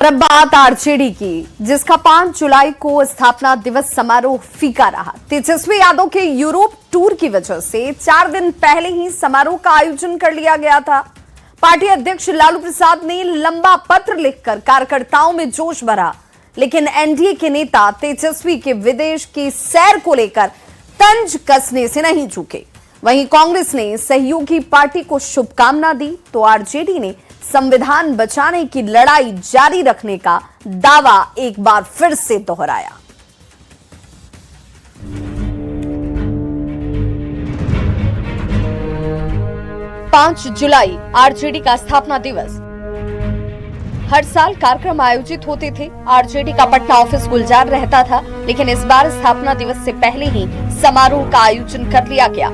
और अब बात आरजेडी की, जिसका 5 जुलाई को स्थापना दिवस समारोह फीका रहा। तेजस्वी यादव के यूरोप टूर की वजह से 4 दिन पहले ही समारोह का आयोजन कर लिया गया था। पार्टी अध्यक्ष लालू प्रसाद ने लंबा पत्र लिखकर कार्यकर्ताओं में जोश भरा, लेकिन एनडीए के नेता तेजस्वी के विदेश की सैर को लेकर तंज कसने से नहीं चूके। वहीं कांग्रेस ने सहयोगी पार्टी को शुभकामना दी, तो आरजेडी ने संविधान बचाने की लड़ाई जारी रखने का दावा एक बार फिर से दोहराया। पांच जुलाई आरजेडी का स्थापना दिवस। हर साल कार्यक्रम आयोजित होते थे। आरजेडी का पटना ऑफिस गुलजार रहता था, लेकिन इस बार स्थापना दिवस से पहले ही समारोह का आयोजन कर लिया गया।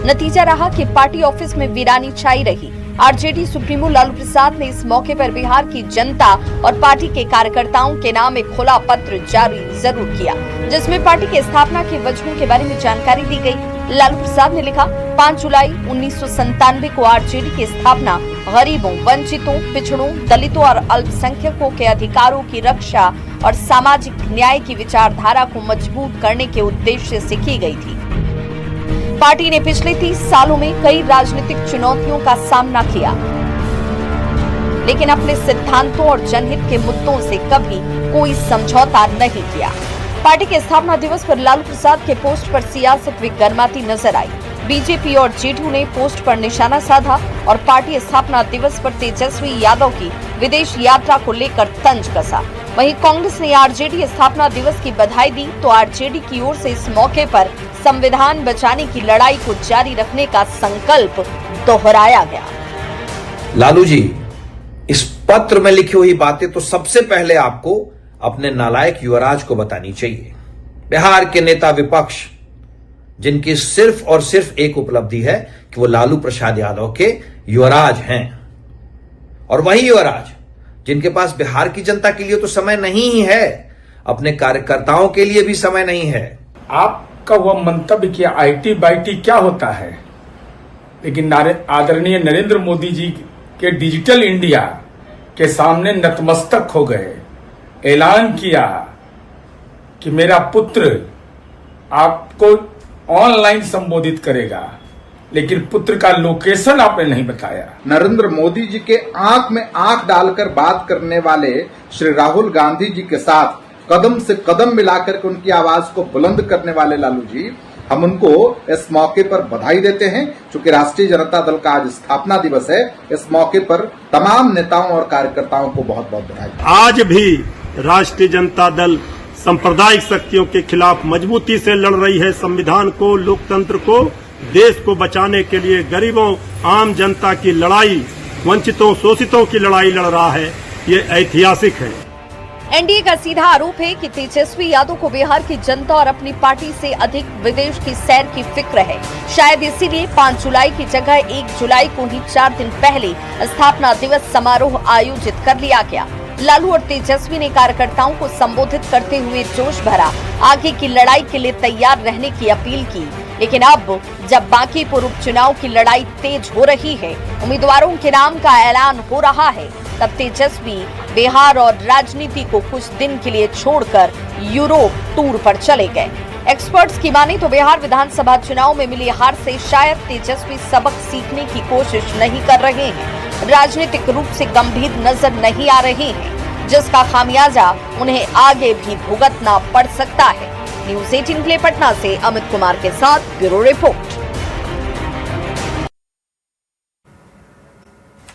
नतीजा रहा कि पार्टी ऑफिस में वीरानी छाई रही। आरजेडी सुप्रीमो लालू प्रसाद ने इस मौके पर बिहार की जनता और पार्टी के कार्यकर्ताओं के नाम एक खुला पत्र जारी जरूर किया, जिसमें पार्टी की स्थापना के वजहों के बारे में जानकारी दी गई। लालू प्रसाद ने लिखा, 5 जुलाई 1997 को आरजेडी की स्थापना गरीबों, वंचितों, पिछड़ों, दलितों और अल्पसंख्यकों के अधिकारों की रक्षा और सामाजिक न्याय की विचारधारा को मजबूत करने के उद्देश्य से की गई थी। पार्टी ने पिछले 30 सालों में कई राजनीतिक चुनौतियों का सामना किया, लेकिन अपने सिद्धांतों और जनहित के मुद्दों से कभी कोई समझौता नहीं किया। पार्टी के स्थापना दिवस पर लालू प्रसाद के पोस्ट पर सियासत भी गर्माती नजर आई। बीजेपी और जेडीयू ने पोस्ट पर निशाना साधा और पार्टी स्थापना दिवस पर तेजस्वी यादव की विदेश यात्रा को लेकर तंज कसा। वहीं कांग्रेस ने आरजेडी स्थापना दिवस की बधाई दी, तो आरजेडी की ओर से इस मौके पर संविधान बचाने की लड़ाई को जारी रखने का संकल्प दोहराया गया। लालू जी, इस पत्र में लिखी हुई बातें तो सबसे पहले आपको अपने नालायक युवराज को बतानी चाहिए। बिहार के नेता विपक्ष, जिनकी सिर्फ और सिर्फ एक उपलब्धि है कि वो लालू प्रसाद यादव के युवराज हैं, और वही युवराज जिनके पास बिहार की जनता के लिए तो समय नहीं ही है, अपने कार्यकर्ताओं के लिए भी समय नहीं है। आपका वह मंतव्य कि आईटी बाईटी क्या होता है, लेकिन आदरणीय नरेंद्र मोदी जी के डिजिटल इंडिया के सामने नतमस्तक हो गए। ऐलान किया कि मेरा पुत्र आपको ऑनलाइन संबोधित करेगा, लेकिन पुत्र का लोकेशन आपने नहीं बताया। नरेंद्र मोदी जी के आंख में आंख डालकर बात करने वाले श्री राहुल गांधी जी के साथ कदम से कदम मिलाकर के उनकी आवाज को बुलंद करने वाले लालू जी, हम उनको इस मौके पर बधाई देते हैं। चूंकि राष्ट्रीय जनता दल का आज स्थापना दिवस है, इस मौके पर तमाम नेताओं और कार्यकर्ताओं को बहुत बहुत बधाई। आज भी राष्ट्रीय जनता दल सांप्रदायिक शक्तियों के खिलाफ मजबूती से लड़ रही है। संविधान को, लोकतंत्र को, देश को बचाने के लिए गरीबों, आम जनता की लड़ाई, वंचितों, शोषितों की लड़ाई लड़ रहा है। ये ऐतिहासिक है। एनडीए का सीधा आरोप है कि तेजस्वी यादव को बिहार की जनता और अपनी पार्टी से अधिक विदेश की सैर की फिक्र है। शायद इसीलिए 5 जुलाई की जगह 1 जुलाई को ही 4 दिन पहले स्थापना दिवस समारोह आयोजित कर लिया गया। लालू और तेजस्वी ने कार्यकर्ताओं को संबोधित करते हुए जोश भरा, आगे की लड़ाई के लिए तैयार रहने की अपील की। लेकिन अब जब बांकीपुर उपचुनाव की लड़ाई तेज हो रही है, उम्मीदवारों के नाम का ऐलान हो रहा है, तब तेजस्वी बिहार और राजनीति को कुछ दिन के लिए छोड़कर यूरोप टूर पर चले गए। एक्सपर्ट्स की माने तो बिहार विधानसभा चुनाव में मिली हार से शायद तेजस्वी सबक सीखने की कोशिश नहीं कर रहे हैं, राजनीतिक रूप से गंभीर नजर नहीं आ रहे हैं, जिसका खामियाजा उन्हें आगे भी भुगतना पड़ सकता है। न्यूज़ 18 के लिए पटना से अमित कुमार के साथ ब्यूरो रिपोर्ट।